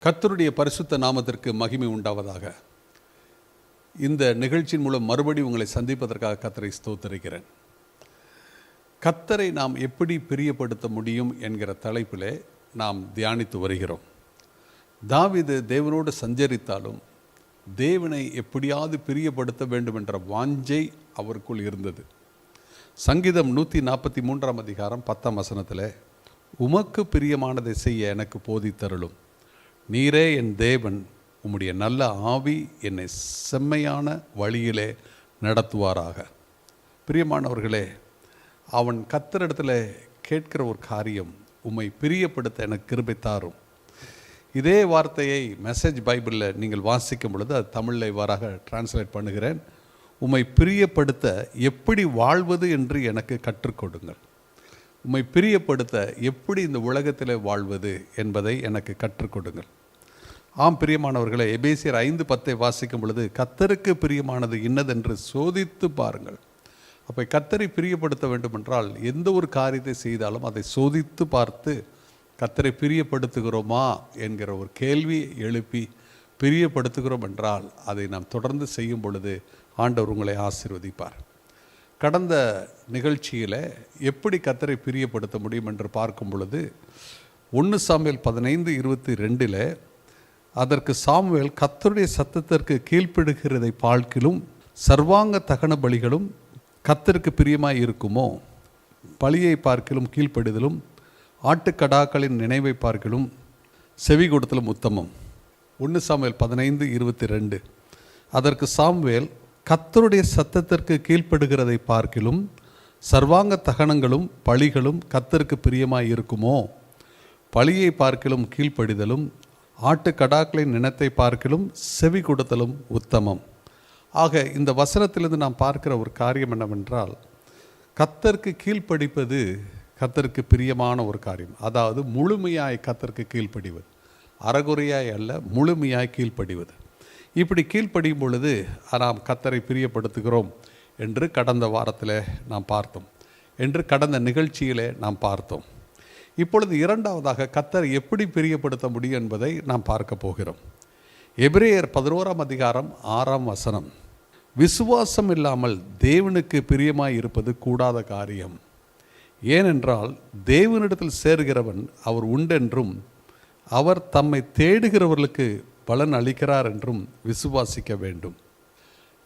கர்த்தருடைய பரிசுத்த நாமத்திற்கு மகிமை உண்டாவதாக. இந்த நிகழ்ச்சியின் மூலம் மறுபடி உங்களை சந்திப்பதற்காக கர்த்தரை ஸ்தோத்திரிக்கிறேன். கர்த்தரை நாம் எப்படி பிரியப்படுத்த முடியும் என்கிற தலைப்பிலே நாம் தியானித்து வருகிறோம். தாவீது தேவனோடு சஞ்சரித்தாலும் தேவனை எப்படியாவது பிரியப்படுத்த வேண்டும் என்ற வாஞ்சை அவருக்குள் இருந்தது. சங்கீதம் 143 அதிகாரம் 10 வசனத்தில், உமக்கு பிரியமானதை செய்ய எனக்கு போதித்தருளும், நீரே என் தேவன், உம்முடைய நல்ல ஆவி என்னை செம்மையான வழியிலே நடத்துவாராக. பிரியமானவர்களே, அவன் கர்த்தரிடத்தில் கேட்கிற ஒரு காரியம், உம்மை பிரியப்படுத்த எனக்கு கிருபை தாரும். இதே வார்த்தையை மெசேஜ் பைபிளில் நீங்கள் வாசிக்கும் பொழுது அது தமிழில் இவ்வாறாக டிரான்ஸ்லேட் பண்ணுகிறேன். உம்மை பிரியப்படுத்த எப்படி வாழ்வது என்று எனக்கு கற்றுக் கொடுங்கள். உம்மை பிரியப்படுத்த எப்படி இந்த உலகத்தில் வாழ்வது என்பதை எனக்கு கற்றுக் கொடுங்கள். ஆம் பிரியமானவர்களே, எபேசியர் 5:10 வாசிக்கும் பொழுது, கர்த்தருக்கு பிரியமானது இன்னதென்று சோதித்து பாருங்கள். அப்போ கர்த்தரை பிரியப்படுத்த வேண்டுமென்றால் எந்த ஒரு காரியத்தை செய்தாலும் அதை சோதித்து பார்த்து கர்த்தரை பிரியப்படுத்துகிறோமா என்கிற ஒரு கேள்வியை எழுப்பி பிரியப்படுத்துகிறோம் என்றால் அதை நாம் தொடர்ந்து செய்யும் பொழுது ஆண்டவர் உங்களை ஆசீர்வதிப்பார். கடந்த நிகழ்ச்சியில் எப்படி கர்த்தரை பிரியப்படுத்த முடியும் என்று பார்க்கும் பொழுது 1 சாமுவேல் 15:22 அதற்கு சாமுவேல், கர்த்தருடைய சத்தத்திற்கு கீழ்ப்படுகிறதை பார்க்கிலும் சர்வாங்க தகன பலிகளும் கர்த்தருக்கு பிரியமாய் இருக்குமோ, பலியை பார்க்கிலும் கீழ்ப்படிதலும் ஆட்டுக்கடாக்களின் நினைவை பார்க்கிலும் செவி கொடுத்தலும் உத்தமம். 1 சாமுவேல் 15:22 அதற்கு சாமுவேல், கர்த்தருடைய சத்தத்திற்கு கீழ்ப்படுகிறதை பார்க்கிலும் சர்வாங்க தகனங்களும் பலிகளும் கர்த்தருக்கு பிரியமாய் இருக்குமோ, பலியை பார்க்கிலும் கீழ்ப்படிதலும் ஆட்டுக்கடாக்களின் நினைத்தை பார்க்கிலும் செவி கொடுத்தலும் உத்தமம். ஆக இந்த வசனத்திலிருந்து நாம் பார்க்கிற ஒரு காரியம் என்னவென்றால், கர்த்தருக்கு கீழ்ப்படிப்பது கர்த்தருக்கு பிரியமான ஒரு காரியம். அதாவது முழுமையாய் கர்த்தருக்கு கீழ்ப்படிவது, அறகுறையாய் அல்ல, முழுமையாய் கீழ்ப்படிவது. இப்படி கீழ்ப்படியும் பொழுது நாம் கர்த்தரை பிரியப்படுத்துகிறோம் என்று கடந்த வாரத்தில் நாம் பார்த்தோம், என்று கடந்த நிகழ்ச்சியிலே நாம் பார்த்தோம். இப்பொழுது இரண்டாவதாக கர்த்தரை எப்படி பிரியப்படுத்த முடியும் என்பதை நாம் பார்க்க போகிறோம். எபிரேயர் 11 அதிகாரம் 6 வசனம், விசுவாசம் இல்லாமல் தேவனுக்கு பிரியமாய் இருப்பது கூடாத காரியம். ஏனென்றால் தேவனிடத்தில் சேர்கிறவன் அவர் உண்டென்றும் அவர் தம்மை தேடுகிறவர்களுக்கு பலன் அளிக்கிறார் என்றும் விசுவாசிக்க வேண்டும்.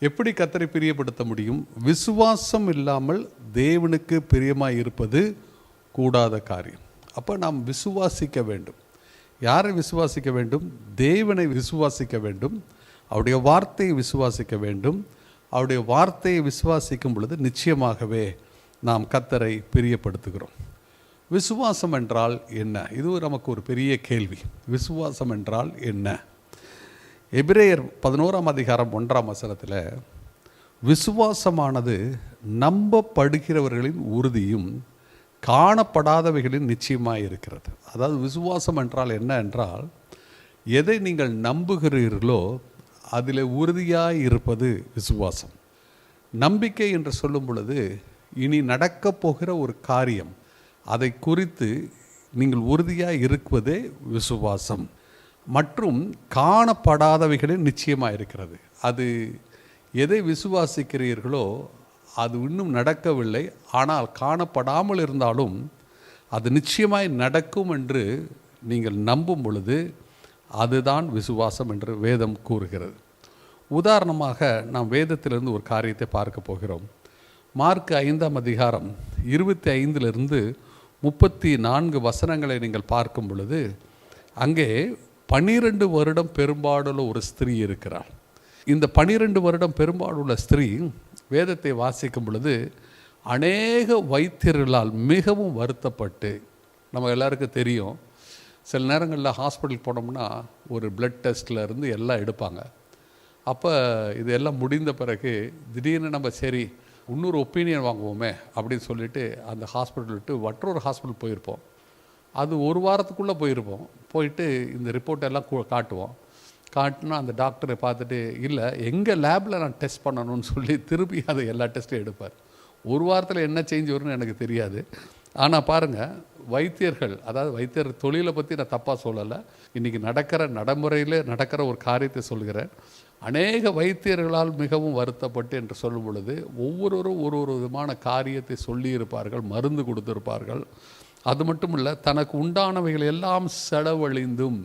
எப்படி கர்த்தரை பிரியப்படுத்த முடியும்? விசுவாசம் இல்லாமல் தேவனுக்கு பிரியமாய் இருப்பது கூடாத காரியம். அப்போ நாம் விசுவாசிக்க வேண்டும். யாரை விசுவாசிக்க வேண்டும்? தேவனை விசுவாசிக்க வேண்டும். அவருடைய வார்த்தையை விசுவாசிக்க வேண்டும். அவருடைய வார்த்தையை விசுவாசிக்கும் பொழுது நிச்சயமாகவே நாம் கர்த்தரை பிரியப்படுத்துகிறோம். விசுவாசம் என்றால் என்ன? இது நமக்கு ஒரு பெரிய கேள்வி. விசுவாசம் என்றால் என்ன? எபிரேயர் 11 அதிகாரம் 1 வசனத்தில், விசுவாசமானது நம்பப்படுகிறவர்களின் உறுதியும் காணப்படாதவைகளின் நிச்சயமாக இருக்கிறது. அதாவது விசுவாசம் என்றால் என்ன என்றால், எதை நீங்கள் நம்புகிறீர்களோ அதில் உறுதியாக இருப்பது விசுவாசம். நம்பிக்கை என்று சொல்லும் பொழுது இனி நடக்கப் போகிற ஒரு காரியம், அதை குறித்து நீங்கள் உறுதியாக இருக்குவதே விசுவாசம். மற்றும் காணப்படாதவைகளில் நிச்சயமாக இருக்கிறது. அது எதை விசுவாசிக்கிறீர்களோ அது இன்னும் நடக்கவில்லை, ஆனால் காணப்படாமல் இருந்தாலும் அது நிச்சயமாய் நடக்கும் என்று நீங்கள் நம்பும் பொழுது அதுதான் விசுவாசம் என்று வேதம் கூறுகிறது. உதாரணமாக நாம் வேதத்திலிருந்து ஒரு காரியத்தை பார்க்க போகிறோம். மார்க் 5 அதிகாரம் 25 34 வசனங்களை நீங்கள் பார்க்கும் பொழுது, அங்கே 12 வருடம் பெரும்பாடுள்ள ஒரு ஸ்திரீ இருக்கிறார். இந்த 12 வருடம் பெரும்பாடுள்ள ஸ்திரீ வேதத்தை வாசிக்கும் பொழுது அநேக வைத்தியர்களால் மிகவும் வருத்தப்பட்டு, நம்ம எல்லாருக்கும் தெரியும், சில நேரங்களில் ஹாஸ்பிட்டல் போனோம்னா ஒரு பிளட் டெஸ்ட்டில் இருந்து எல்லாம் எடுப்பாங்க. அப்போ இது எல்லாம் முடிந்த பிறகு திடீர்னு நம்ம சரி இன்னொரு ஒப்பீனியன் வாங்குவோமே அப்படின்னு சொல்லிட்டு அந்த ஹாஸ்பிட்டல் விட்டு மற்றொரு ஹாஸ்பிட்டல் போயிருப்போம். அது ஒரு வாரத்துக்குள்ளே போயிருப்போம். போயிட்டு இந்த ரிப்போர்ட் எல்லாம் காட்டினா அந்த டாக்டரை பார்த்துட்டு, இல்லை எங்கள் லேபில் நான் டெஸ்ட் பண்ணணும்னு சொல்லி திருப்பி அதை எல்லா டெஸ்ட்டும் எடுப்பார். ஒரு வாரத்தில் என்ன சேஞ்ச் வரும்னு எனக்கு தெரியாது. ஆனால் பாருங்கள், வைத்தியர்கள், அதாவது வைத்தியர் தொழிலை பற்றி நான் தப்பாக சொல்லலை, இன்றைக்கி நடைமுறையில் நடக்கிற ஒரு காரியத்தை சொல்கிறேன். அநேக வைத்தியர்களால் மிகவும் வருத்தப்பட்டு என்று சொல்லும் பொழுது ஒவ்வொருவரும் ஒரு விதமான காரியத்தை சொல்லியிருப்பார்கள், மருந்து கொடுத்திருப்பார்கள். அது மட்டும் இல்லை, தனக்கு உண்டானவைகள் எல்லாம் செலவழிந்தும்,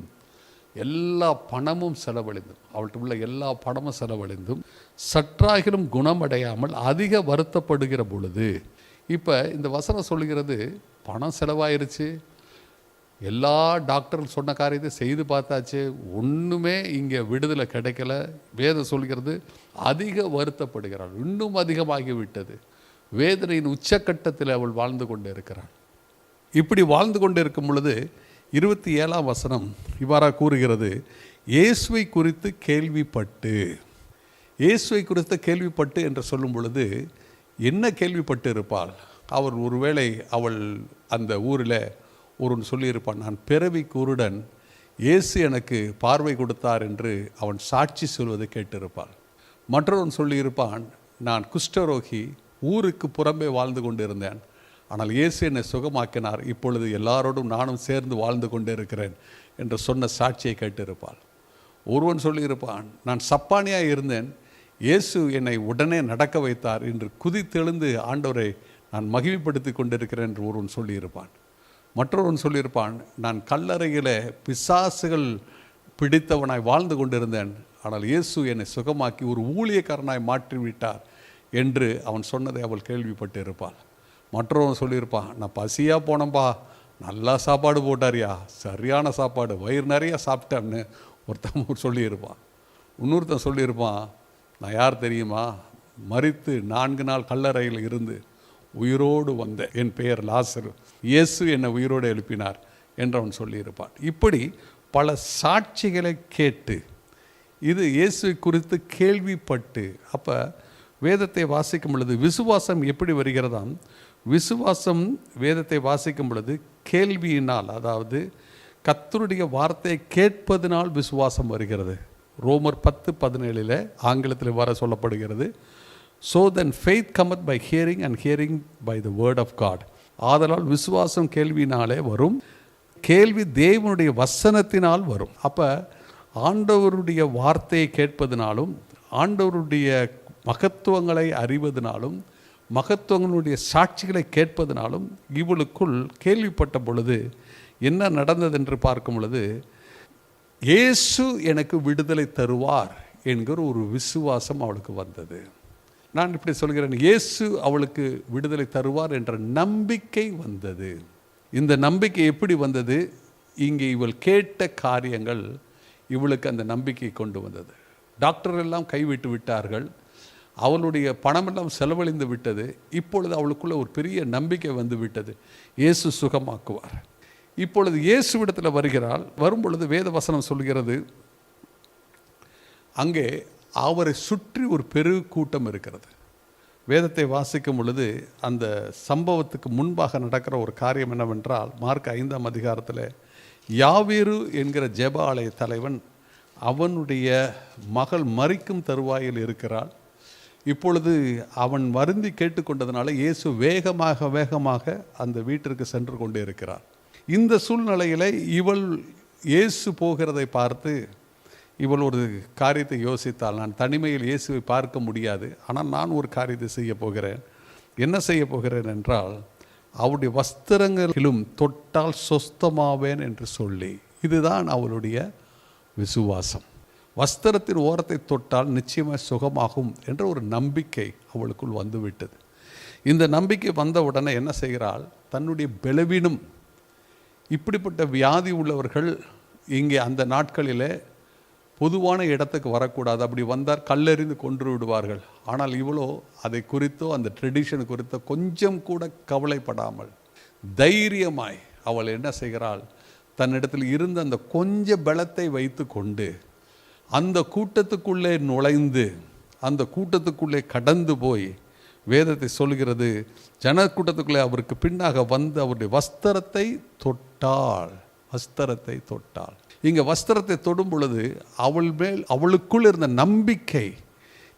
எல்லா பணமும் செலவழிந்தும், அவள்கிட்ட உள்ள எல்லா பணமும் செலவழிந்தும் சற்றாகிலும் குணமடையாமல் அதிக வருத்தப்படுகிற பொழுது, இப்போ இந்த வசனம் சொல்லுகிறது, பணம் செலவாயிருச்சு, எல்லா டாக்டர்கள் சொன்ன காரியத்தை செய்து பார்த்தாச்சு, ஒன்றுமே இங்கே விடுதலை கிடைக்கல. வேதம் சொல்கிறது அதிக வருத்தப்படுகிறாள், இன்னும் அதிகமாகிவிட்டது, வேதனையின் உச்சக்கட்டத்தில் அவள் வாழ்ந்து கொண்டு இருக்கிறாள். இப்படி வாழ்ந்து கொண்டு இருக்கும் பொழுது 27ஆம் வசனம் இவ்வாறாக கூறுகிறது, இயேசுவை குறித்து கேள்விப்பட்டு. இயேசுவை குறித்து கேள்விப்பட்டு என்று சொல்லும் பொழுது என்ன கேள்விப்பட்டு இருப்பாள்? அவர் ஒருவேளை அவள் அந்த ஊரில் ஒருவன் சொல்லியிருப்பான், நான் பிறவி குருடன், இயேசு எனக்கு பார்வை கொடுத்தார் என்று அவன் சாட்சி சொல்வதை கேட்டிருப்பாள். மற்றவன் சொல்லியிருப்பான், நான் குஷ்டரோகி, ஊருக்கு புறம்பே வாழ்ந்து கொண்டிருந்தேன், ஆனால் இயேசு என்னை சுகமாக்கினார், இப்பொழுது எல்லாரோடும் நானும் சேர்ந்து வாழ்ந்து கொண்டு இருக்கிறேன் என்று சொன்ன சாட்சியை கேட்டிருப்பாள். ஒருவன் சொல்லியிருப்பான், நான் சப்பானியாக இருந்தேன், இயேசு என்னை உடனே நடக்க வைத்தார் என்று குதித்தெழுந்து ஆண்டவரை நான் மகிமைப்படுத்தி கொண்டிருக்கிறேன் என்று ஒருவன் சொல்லியிருப்பான். மற்றொருவன் சொல்லியிருப்பான், நான் கல்லறையில் பிசாசுகள் பிடித்தவனாய் வாழ்ந்து கொண்டிருந்தேன், ஆனால் இயேசு என்னை சுகமாக்கி ஒரு ஊழியக்காரனாய் மாற்றிவிட்டார் என்று அவன் சொன்னதை அவள் கேள்விப்பட்டு இருப்பாள். மற்றவன் சொல்லியிருப்பான், நான் பசியாக போனேன்பா, நல்லா சாப்பாடு போட்டாரியா, சரியான சாப்பாடு, வயிறு நிறைய சாப்பிட்டேன்னு ஒருத்தன் சொல்லியிருப்பான். இன்னொருத்தன் சொல்லியிருப்பான், நான் யார் தெரியுமா, மரித்து 4 நாள் கல்லறையில் இருந்து உயிரோடு வந்த, என் பெயர் லாசரு, இயேசு என்னை உயிரோடு எழுப்பினார் என்று அவன் சொல்லியிருப்பான். இப்படி பல சாட்சிகளை கேட்டு, இது இயேசுவை குறித்து கேள்விப்பட்டு. அப்போ வேதத்தை வாசிக்கும் பொழுது விசுவாசம் எப்படி வருகிறதாம்? விசுவாசம் வேதத்தை வாசிக்கும் பொழுது கேள்வியினால், அதாவது கர்த்தருடைய வார்த்தையை கேட்பதனால் விசுவாசம் வருகிறது. ரோமர் 10:17 ஆங்கிலத்தில் வர சொல்லப்படுகிறது, so then faith cometh by hearing and hearing by the word of God. ஆதலால் விசுவாசம் கேள்வியினாலே வரும், கேள்வி தேவனுடைய வசனத்தினால் வரும். அப்போ ஆண்டவருடைய வார்த்தையை கேட்பதனாலும், ஆண்டவருடைய மகத்துவங்களை அறிவதனாலும், மகத்துவங்களுடைய சாட்சிகளை கேட்பதனாலும் இவளுக்குள் கேள்விப்பட்ட பொழுது என்ன நடந்தது என்று பார்க்கும் பொழுது, இயேசு எனக்கு விடுதலை தருவார் என்கிற ஒரு விசுவாசம் அவளுக்கு வந்தது. நான் இப்படி சொல்கிறேன், இயேசு அவளுக்கு விடுதலை தருவார் என்ற நம்பிக்கை வந்தது. இந்த நம்பிக்கை எப்படி வந்தது? இங்கே இவள் கேட்ட காரியங்கள் இவளுக்கு அந்த நம்பிக்கை கொண்டு வந்தது. டாக்டர் எல்லாம் கைவிட்டு விட்டார்கள், அவளுடைய பணமெல்லாம் செலவழிந்து விட்டது. இப்பொழுது அவளுக்குள்ள ஒரு பெரிய நம்பிக்கை வந்து விட்டது, இயேசு சுகமாக்குவார். இப்பொழுது இயேசுவிடத்தில் வருகிறாள். வரும்பொழுது வேத வசனம் சொல்கிறது, அங்கே அவரை சுற்றி ஒரு பெரு கூட்டம் இருக்கிறது. வேதத்தை வாசிக்கும் பொழுது அந்த சம்பவத்துக்கு முன்பாக நடக்கிற ஒரு காரியம் என்னவென்றால், மார்க் 5ஆம் அதிகாரத்தில் யாவீரு என்கிற ஜெப ஆலய தலைவன், அவனுடைய மகள் மரிக்கும் தருவாயில் இருக்கிறாள். இப்பொழுது அவன் வருந்தி கேட்டுக்கொண்டதுனால இயேசு வேகமாக அந்த வீட்டிற்கு சென்று கொண்டே இருக்கிறார். இந்த சூழ்நிலையில் இவள் இயேசு போகிறதை பார்த்து இவள் ஒரு காரியத்தை யோசித்தாள், நான் தனிமையில் இயேசுவை பார்க்க முடியாது, ஆனால் நான் ஒரு காரியத்தை செய்ய போகிறேன். என்ன செய்ய போகிறேன் என்றால், அவருடைய வஸ்திரங்களிலும் தொட்டால் சொஸ்தமாவேன் என்று சொல்லி, இதுதான் அவளுடைய விசுவாசம். வஸ்திரத்தின் ஓரத்தை தொட்டால் நிச்சயமாக சுகமாகும் என்ற ஒரு நம்பிக்கை அவளுக்குள் வந்துவிட்டது. இந்த நம்பிக்கை வந்த உடனே என்ன செய்கிறாள், தன்னுடைய பலவீனம், இப்படிப்பட்ட வியாதி உள்ளவர்கள் இங்கே அந்த நாட்களில் பொதுவான இடத்துக்கு வரக்கூடாது, அப்படி வந்தால் கல்லெறிந்து கொன்று விடுவார்கள். ஆனால் இவளோ அதை குறித்தோ அந்த ட்ரெடிஷன் குறித்தோ கொஞ்சம் கூட கவலைப்படாமல் தைரியமாய் அவள் என்ன செய்கிறாள், தன்னிடத்தில் இருந்த அந்த கொஞ்ச பலத்தை வைத்து கொண்டு அந்த கூட்டத்துக்குள்ளே நுழைந்து, அந்த கூட்டத்துக்குள்ளே கடந்து போய், வேதத்தை சொல்கிறது, ஜனக்கூட்டத்துக்குள்ளே அவருக்கு பின்னாக வந்து அவருடைய வஸ்திரத்தை தொட்டாள். வஸ்திரத்தை தொட்டாள். இங்கே வஸ்திரத்தை தொடும் பொழுது அவளுக்குள் இருந்த நம்பிக்கை,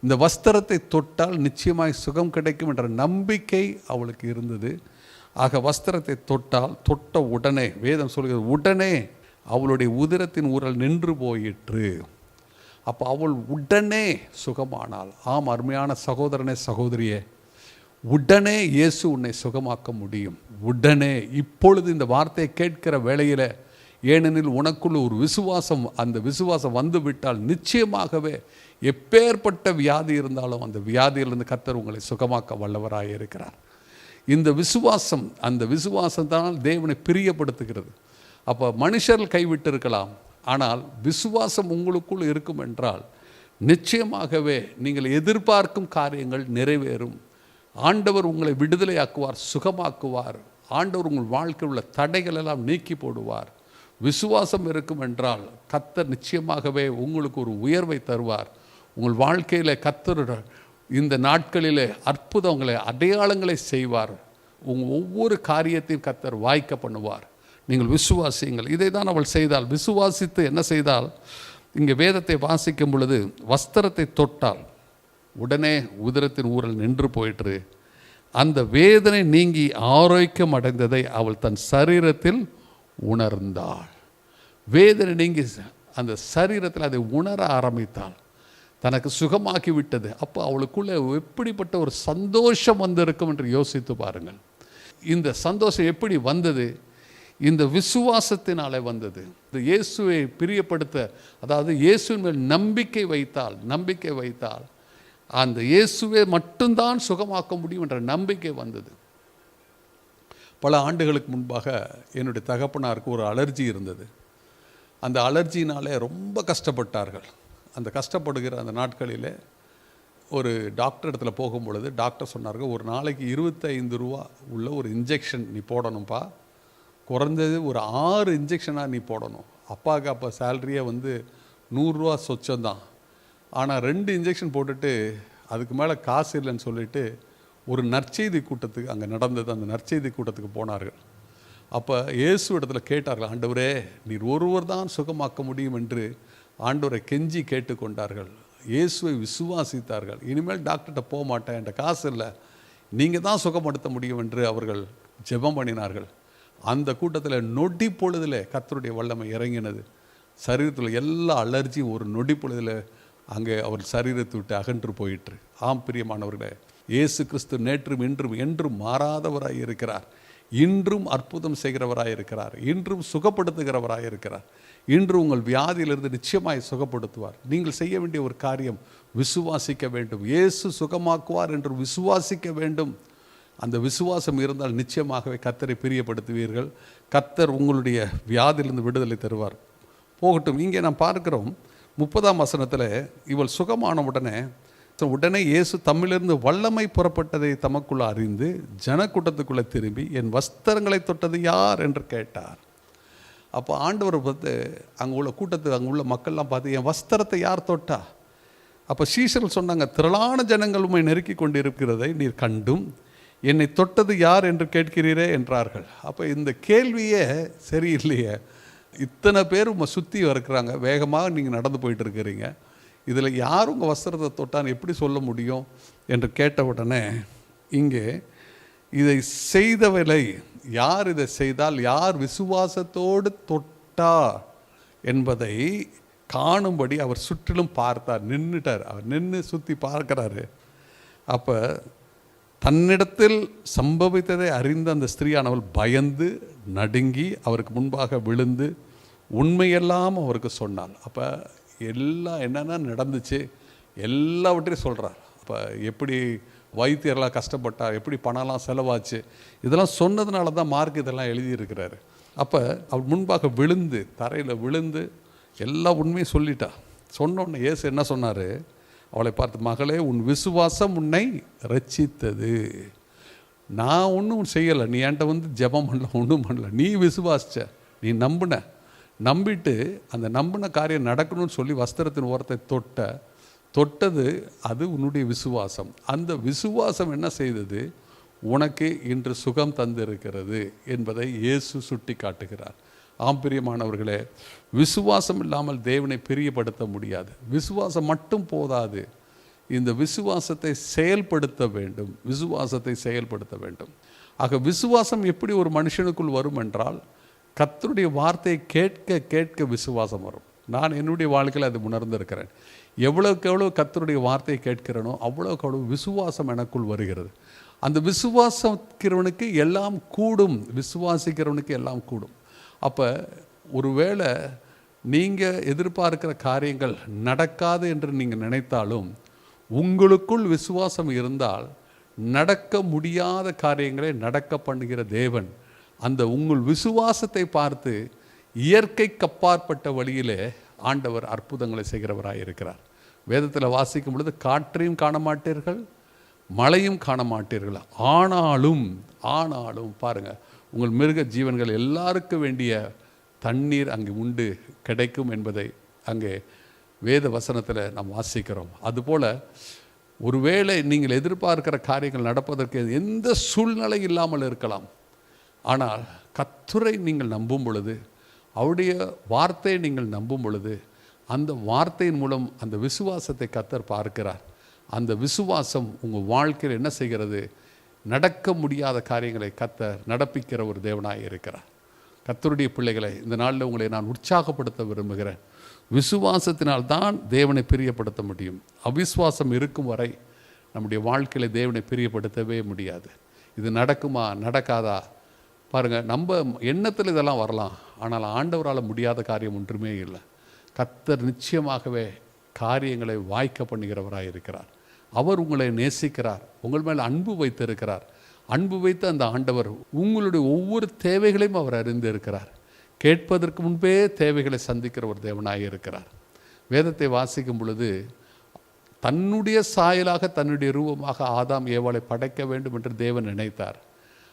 இந்த வஸ்திரத்தை தொட்டால் நிச்சயமாய் சுகம் கிடைக்கும் என்ற நம்பிக்கை அவளுக்கு இருந்தது. ஆக வஸ்திரத்தை தொட்டால் தொட்ட உடனே, வேதம் சொல்கிறது உடனே அவளுடைய உதிரத்தின் ஊரல் நின்று போயிற்று. அப்போ அவள் உடனே சுகமானாள். ஆம் அருமையான சகோதரனே சகோதரியே, உடனே இயேசு உன்னை சுகமாக்க முடியும். உடனே, இப்பொழுது இந்த வார்த்தையை கேட்கிற வேளையில். ஏனெனில் உனக்குள்ள ஒரு விசுவாசம், அந்த விசுவாசம் வந்து விட்டால் நிச்சயமாகவே எப்பேற்பட்ட வியாதி இருந்தாலும் அந்த வியாதியிலிருந்து கர்த்தர் உங்களை சுகமாக்க வல்லவராக இருக்கிறார். இந்த விசுவாசம், அந்த விசுவாசம் தான் தேவனை பிரியப்படுத்துகிறது. அப்போ மனுஷர்கள் கைவிட்டு இருக்கலாம், ஆனால் விசுவாசம் உங்களுக்குள் இருக்கும் என்றால் நிச்சயமாகவே நீங்கள் எதிர்பார்க்கும் காரியங்கள் நிறைவேறும். ஆண்டவர் உங்களை விடுதலையாக்குவார், சுகமாக்குவார். ஆண்டவர் உங்கள் வாழ்க்கையில் உள்ள தடைகள் எல்லாம் நீக்கி போடுவார். விசுவாசம் இருக்கும் என்றால் கர்த்தர் நிச்சயமாகவே உங்களுக்கு ஒரு உயர்வை தருவார். உங்கள் வாழ்க்கையில் கர்த்தர் இந்த நாட்களிலே அற்புதங்களை, அடையாளங்களை செய்வார். உங்கள் ஒவ்வொரு காரியத்தையும் கர்த்தர் வாய்க்க பண்ணுவார். நீங்கள் விசுவாசியுங்கள். இதை தான் அவள் செய்தால். விசுவாசித்து என்ன செய்தால், இங்கே வேதத்தை வாசிக்கும் பொழுது வஸ்திரத்தை தொட்டால் உடனே உதிரத்தின் ஊரல் நின்று போயிற்று. அந்த வேதனை நீங்கி ஆரோக்கியம் அடைந்ததை அவள் தன் சரீரத்தில் உணர்ந்தாள். வேதனை நீங்கி அந்த சரீரத்தில் அதை உணர ஆரம்பித்தாள். தனக்கு சுகமாக்கி விட்டது. அப்போ அவளுக்குள்ளே எப்படிப்பட்ட ஒரு சந்தோஷம் வந்திருக்கும் என்று யோசித்து பாருங்கள். இந்த சந்தோஷம் எப்படி வந்தது? இந்த விசுவாசத்தினாலே வந்தது. இந்த இயேசுவை பிரியப்படுத்த, அதாவது இயேசுவின் மேல் நம்பிக்கை வைத்தால் அந்த இயேசுவை மட்டும்தான் சுகமாக்க முடியும் என்ற நம்பிக்கை வந்தது. பல ஆண்டுகளுக்கு முன்பாக என்னுடைய தகப்பனாருக்கு ஒரு அலர்ஜி இருந்தது. அந்த அலர்ஜினாலே ரொம்ப கஷ்டப்பட்டார்கள். அந்த கஷ்டப்படுகிற அந்த நாட்களில் ஒரு டாக்டர் இடத்துல போகும் பொழுது டாக்டர் சொன்னார்கள், ஒரு நாளைக்கு 25 ரூபா உள்ள ஒரு இன்ஜெக்ஷன் நீ போடணும்ப்பா, குறைஞ்சது ஒரு 6 இன்ஜெக்ஷனாக நீ போடணும். அப்பாவுக்கு அப்போ சேலரியே 100 ரூபா சொச்சம்தான். ஆனால் 2 இன்ஜெக்ஷன் போட்டுட்டு அதுக்கு மேலே காசு இல்லைன்னு சொல்லிட்டு ஒரு நற்செய்தி கூட்டத்துக்கு அங்கே நடந்தது, அந்த நற்செய்தி கூட்டத்துக்கு போனார்கள். அப்போ இயேசு இடத்துல கேட்டார்கள், ஆண்டவரே நீர் ஒருவர் தான் சுகமாக்க முடியும் என்று ஆண்டவரை கெஞ்சி கேட்டுக்கொண்டார்கள். இயேசுவை விசுவாசித்தார்கள். இனிமேல் டாக்டர்கிட்ட போக மாட்டேன், என்ற காசு இல்லை, நீங்கள் தான் சுகப்படுத்த முடியும் என்று அவர்கள் ஜெபம் பண்ணினார்கள். அந்த கூட்டத்தில் நொடி பொழுதில் கர்த்தருடைய வல்லமை இறங்கினது. சரீரத்தில் எல்லா அலர்ஜியும் ஒரு நொடி பொழுதில் அங்கே அவர் சரீரத்தை விட்டு அகன்று போயிற்று. ஆம் பிரியமானவர்களே, இயேசு கிறிஸ்து நேற்றும் இன்றும் என்றும் மாறாதவராய் இருக்கிறார். இன்றும் அற்புதம் செய்கிறவராய் இருக்கிறார். இன்றும் சுகப்படுத்துகிறவராய் இருக்கிறார். இன்று உங்கள் வியாதியிலிருந்து நிச்சயமாய் சுகப்படுத்துவார். நீங்கள் செய்ய வேண்டிய ஒரு காரியம், விசுவாசிக்க வேண்டும். இயேசு சுகமாக்குவார் என்று விசுவாசிக்க வேண்டும். அந்த விசுவாசம் இருந்தால் நிச்சயமாகவே கர்த்தரை பிரியப்படுத்துவீர்கள். கர்த்தர் உங்களுடைய வியாதியிலிருந்து விடுதலை தருவார். போகட்டும், இங்கே நாம் பார்க்கிறோம் 30ஆம் வசனத்தில், இவள் சுகமான உடனே இயேசு தம்மிலிருந்து வல்லமை புறப்பட்டதை தமக்குள்ள அறிந்து ஜனக்கூட்டத்துக்குள்ளே திரும்பி, என் வஸ்திரங்களை தொட்டது யார் என்று கேட்டார். அப்போ ஆண்டவர் பார்த்து அங்கே உள்ள கூட்டத்துக்கு, அங்கே உள்ள மக்கள்லாம் பார்த்து, என் வஸ்திரத்தை யார் தொட்டா? அப்போ சீஷர்கள் சொன்னாங்க, திரளான ஜனங்கள் உம்மை நெருக்கி கொண்டிருக்கிறதை நீர் கண்டும் என்னை தொட்டது யார் என்று கேட்கிறீரே என்றார்கள். அப்போ இந்த கேள்வியே சரியில்லையே, இத்தனை பேர் உங்களை சுற்றி இருக்கிறாங்க, வேகமாக நீங்கள் நடந்து போயிட்டு இருக்கிறீங்க, இதில் யார் உங்கள் வஸ்திரத்தை தொட்டான்னு எப்படி சொல்ல முடியும் என்று கேட்ட உடனே, இங்கே இதை செய்தவளை யார், இதை செய்தால் யார் விசுவாசத்தோடு தொட்டா என்பதை காணும்படி அவர் சுற்றிலும் பார்த்தார். நின்றுட்டார். அவர் நின்று சுற்றி பார்க்கிறாரு. அப்போ தன்னிடத்தில் சம்பவித்ததை அறிந்த அந்த ஸ்திரீயானவள் பயந்து நடுங்கி அவருக்கு முன்பாக விழுந்து உண்மையெல்லாம் அவருக்கு சொன்னாள். அப்போ எல்லாம் என்னென்ன நடந்துச்சு எல்லாவற்றையும் சொல்கிறார். அப்போ எப்படி வைத்தியரெல்லாம் கஷ்டப்பட்டார், எப்படி பணம்லாம் செலவாச்சு, இதெல்லாம் சொன்னதுனால தான் மார்க் இதெல்லாம் எழுதியிருக்கிறாரு. அப்போ அவள் முன்பாக விழுந்து, தரையில் விழுந்து எல்லா உண்மையும் சொல்லிட்டா. சொன்னோடனே இயேசு என்ன சொன்னார்? அவளை பார்த்து, மகளே, உன் விசுவாசம் உன்னை ரட்சித்தது. நான் ஒன்றும் செய்யலை, நீ என்கிட்ட ஜெபம் பண்ணல, ஒன்றும் பண்ணல, நீ விசுவாசிச்ச, நீ நம்பிட்டு அந்த நம்பின காரியம் நடக்கணும்னு சொல்லி வஸ்திரத்தின் ஓரத்தை தொட்டது அது உன்னுடைய விசுவாசம். அந்த விசுவாசம் என்ன செய்தது? உனக்கு இன்று சுகம் தந்திருக்கிறது என்பதை இயேசு சுட்டி காட்டுகிறார். ஆம் பிரியமானவர்களே, விசுவாசம் இல்லாமல் தேவனை பிரியப்படுத்த முடியாது. விசுவாசம் மட்டும் போதாது, இந்த விசுவாசத்தை செயல்படுத்த வேண்டும். ஆக விசுவாசம் எப்படி ஒரு மனுஷனுக்குள் வரும் என்றால், கர்த்தருடைய வார்த்தையை கேட்க கேட்க விசுவாசம் வரும். நான் என்னுடைய வாழ்க்கையில் அது உணர்ந்திருக்கிறேன். எவ்வளோக்கு எவ்வளோ கர்த்தருடைய வார்த்தையை கேட்கிறேனோ அவ்வளோக்கு அவ்வளோ விசுவாசம் எனக்குள் வருகிறது. அந்த விசுவாசிக்கிறவனுக்கு எல்லாம் கூடும், விசுவாசிக்கிறவனுக்கு எல்லாம் கூடும். அப்போ ஒருவேளை நீங்கள் எதிர்பார்க்கிற காரியங்கள் நடக்காது என்று நீங்கள் நினைத்தாலும், உங்களுக்குள் விசுவாசம் இருந்தால் நடக்க முடியாத காரியங்களை நடக்க பண்ணுகிற தேவன் அந்த உங்கள் விசுவாசத்தை பார்த்து இயற்கைக்கு அப்பாற்பட்ட வழியிலே ஆண்டவர் அற்புதங்களை செய்கிறவராக இருக்கிறார். வேதத்தில் வாசிக்கும் பொழுது காற்றையும் காண மாட்டீர்கள், மழையும் காண மாட்டீர்கள், ஆனாலும் பாருங்கள், உங்கள் மிருக ஜீவன்கள் எல்லாருக்கும் வேண்டிய தண்ணீர் அங்கே உண்டு கிடைக்கும் என்பதை அங்கே வேத வசனத்தில் நாம் வாசிக்கிறோம். அதுபோல் ஒருவேளை நீங்கள் எதிர்பார்க்கிற காரியங்கள் நடப்பதற்கு எந்த சூழ்நிலை இல்லாமல் இருக்கலாம். ஆனால் கர்த்தரை நீங்கள் நம்பும் பொழுது, அவருடைய வார்த்தையை நீங்கள் நம்பும் பொழுது, அந்த வார்த்தையின் மூலம் அந்த விசுவாசத்தை கர்த்தர் பார்க்கிறார். அந்த விசுவாசம் உங்கள் வாழ்க்கையில் என்ன செய்கிறது? நடக்க முடியாத காரியங்களை கர்த்தர் நடப்பிக்கிற ஒரு தேவனாக இருக்கிறார். கர்த்தருடைய பிள்ளைகளை, இந்த நாளில் உங்களை நான் உற்சாகப்படுத்த விரும்புகிறேன். விசுவாசத்தினால் தான் தேவனை பிரியப்படுத்த முடியும். அவிசுவாசம் இருக்கும் வரை நம்முடைய வாழ்க்கையில் தேவனை பிரியப்படுத்தவே முடியாது. இது நடக்குமா நடக்காதா பாருங்கள், நம்ம எண்ணத்தில் இதெல்லாம் வரலாம், ஆனால் ஆண்டவரால் முடியாத காரியம் ஒன்றுமே இல்லை. கர்த்தர் நிச்சயமாகவே காரியங்களை வாய்க்க பண்ணுகிறவராக இருக்கிறார். அவர் உங்களை நேசிக்கிறார், உங்கள் மேல் அன்பு வைத்திருக்கிறார். அன்பு வைத்த அந்த ஆண்டவர் உங்களுடைய ஒவ்வொரு தேவைகளையும் அவர் அறிந்து இருக்கிறார். கேட்பதற்கு முன்பே தேவைகளை சந்திக்கிற ஒரு தேவனாக இருக்கிறார். வேதத்தை வாசிக்கும் பொழுது, தன்னுடைய சாயலாக தன்னுடைய ரூபமாக ஆதாம் ஏவாளை படைக்க வேண்டும் என்று தேவன் நினைத்தார்.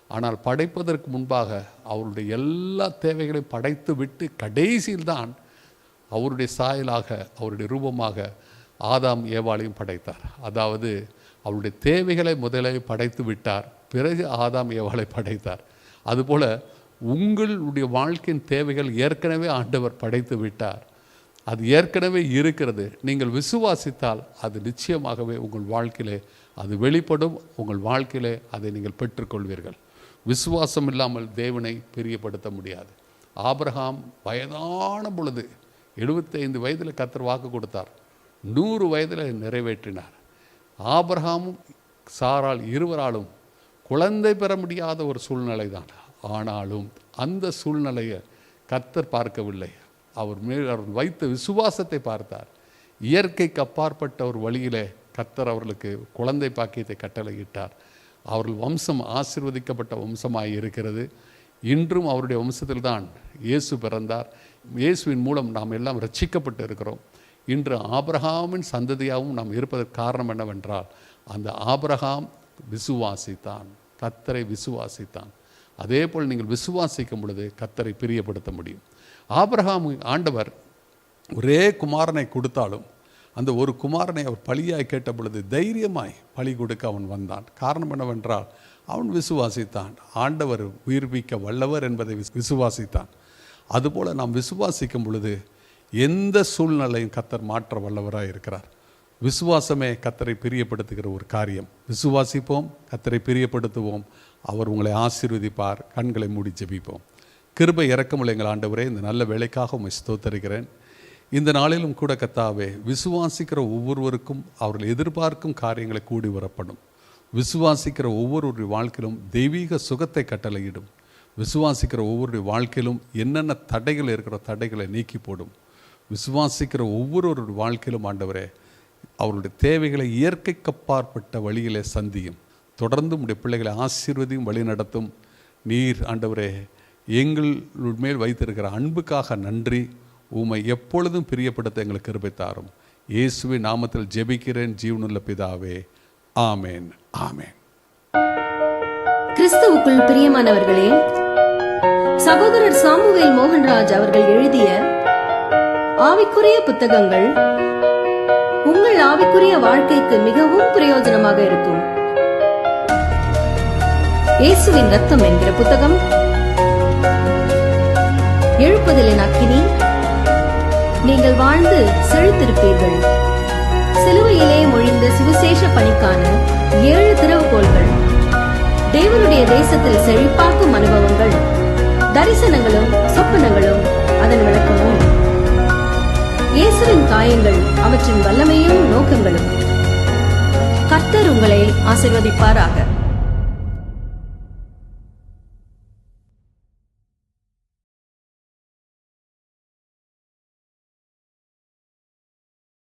ஆனால் படைப்பதற்கு முன்பாக அவருடைய எல்லா தேவைகளையும் படைத்து விட்டு கடைசியில் தான் அவருடைய சாயலாக அவருடைய ரூபமாக ஆதாம் ஏவாளையும் படைத்தார். அதாவது அவருடைய தேவைகளை முதலே படைத்து விட்டார், பிறகு ஆதாம் ஏவாளை படைத்தார். அதுபோல் உங்களுடைய வாழ்க்கையின் தேவைகள் ஏற்கனவே ஆண்டவர் படைத்து விட்டார். அது ஏற்கனவே இருக்கிறது. நீங்கள் விசுவாசித்தால் அது நிச்சயமாகவே உங்கள் வாழ்க்கையிலே அது வெளிப்படும். உங்கள் வாழ்க்கையிலே அதை நீங்கள் பெற்றுக்கொள்வீர்கள். விசுவாசம் இல்லாமல் தேவனை பிரியப்படுத்த முடியாது. ஆபிரகாம் வயதான பொழுது 75 வயதில் கர்த்தர் வாக்கு கொடுத்தார், 100 வயதில் நிறைவேற்றினார். ஆபிரகாமும் சாராள் இருவராலும் குழந்தை பெற முடியாத ஒரு சூழ்நிலை தான். ஆனாலும் அந்த சூழ்நிலையை கர்த்தர் பார்க்கவில்லை. அவர் வைத்த விசுவாசத்தை பார்த்தார். இயற்கைக்கு அப்பாற்பட்ட ஒரு வழியிலே கர்த்தர் அவர்களுக்கு குழந்தை பாக்கியத்தை கட்டளையிட்டார். அவர்கள் வம்சம் ஆசீர்வதிக்கப்பட்ட வம்சமாக இருக்கிறது. இன்றும் அவருடைய வம்சத்தில் தான் இயேசு பிறந்தார். இயேசுவின் மூலம் நாம் எல்லாம் ரட்சிக்கப்பட்டு இருக்கிறோம். இன்று ஆபிரகாமின் சந்ததியாகவும் நாம் இருப்பதற்கு காரணம் என்னவென்றால், அந்த ஆபிரகாம் விசுவாசித்தான், கர்த்தரை விசுவாசித்தான். அதே போல் நீங்கள் விசுவாசிக்கும் பொழுது கர்த்தரை பிரியப்படுத்த முடியும். ஆபிரகாம் ஆண்டவர் ஒரே குமாரனை கொடுத்தாலும் அந்த ஒரு குமாரனை அவர் பலியாய் கேட்ட பொழுது தைரியமாய் பலி கொடுக்க அவன் வந்தான். காரணம் என்னவென்றால், அவன் விசுவாசித்தான், ஆண்டவர் உயிர்ப்பிக்க வல்லவர் என்பதை விசுவாசித்தான். அதுபோல் நாம் விசுவாசிக்கும் பொழுது எந்த சூழ்நிலையும் கர்த்தர் மாற்ற வல்லவராக இருக்கிறார். விசுவாசமே கர்த்தரை பிரியப்படுத்துகிற ஒரு காரியம். விசுவாசிப்போம், கர்த்தரை பிரியப்படுத்துவோம், அவர் உங்களை ஆசீர்வதிப்பார். கண்களை மூடி ஜெபிப்போம். கிருபை இரக்கமுள்ள எங்கள் ஆண்டவரே, இந்த நல்ல வேலைக்காக உம்மை ஸ்தோத்தரிக்கிறேன். இந்த நாளிலும் கூட கர்த்தாவே, விசுவாசிக்கிற ஒவ்வொருவருக்கும் அவர்கள் எதிர்பார்க்கும் காரியங்களை கூடி வரப்படும். விசுவாசிக்கிற ஒவ்வொருவருடைய வாழ்க்கையிலும் தெய்வீக சுகத்தை கட்டளையிடும். விசுவாசிக்கிற ஒவ்வொருடைய வாழ்க்கையிலும் என்னென்ன தடைகள் இருக்கிற தடைகளை நீக்கி போடும். விசுவாசிக்கிற ஒவ்வொருவருடைய வாழ்க்கையிலும் ஆண்டவரே, அவருடைய தேவைகளை இயற்கைக்கு அப்பாற்பட்ட வழியிலே சந்தியும். தொடர்ந்து உடைய பிள்ளைகளை ஆசீர்வதியும் வழி நடத்தும். நீர் ஆண்டவரே எங்கள் மேல் வைத்திருக்கிற அன்புக்காக நன்றி. உம்மை எப்பொழுதும் பிரியப்படுத்த எங்களுக்கு கிருபை தாரும். இயேசுவின் நாமத்தில் ஜெபிக்கிறேன் ஜீவனுள்ள பிதாவே, ஆமேன், ஆமேன். கிறிஸ்துவுக்குள் பிரியமானவர்களே, சகோதரர் சாமுவேல் மோகன்ராஜ் அவர்கள் எழுதிய ஆவிக்குரிய புத்தகங்கள் உங்கள் ஆவிக்குரிய வாழ்க்கைக்கு மிகவும் பிரயோஜனமாக இருக்கும். இயேசுவின் ரத்தம் என்கிற புத்தகம், எழுப்புதலின் அக்கினி, நீங்கள் வாழ்ந்து செழித்திருப்பீர்கள், சிலுவையிலே மொழிந்த சுவிசேஷ பணிக்கான 7 திறவுகோல்கள், தேவனுடைய தேசத்தில் செழிப்பாக்கும் அனுபவங்கள், தரிசனங்களும் சொப்பனங்களும் அதன் விளக்கமும், இயேசுவின் காயங்கள் அவற்றின் வல்லமையும் நோக்கங்களும். கர்த்தர் உங்களை ஆசீர்வதிப்பாராக.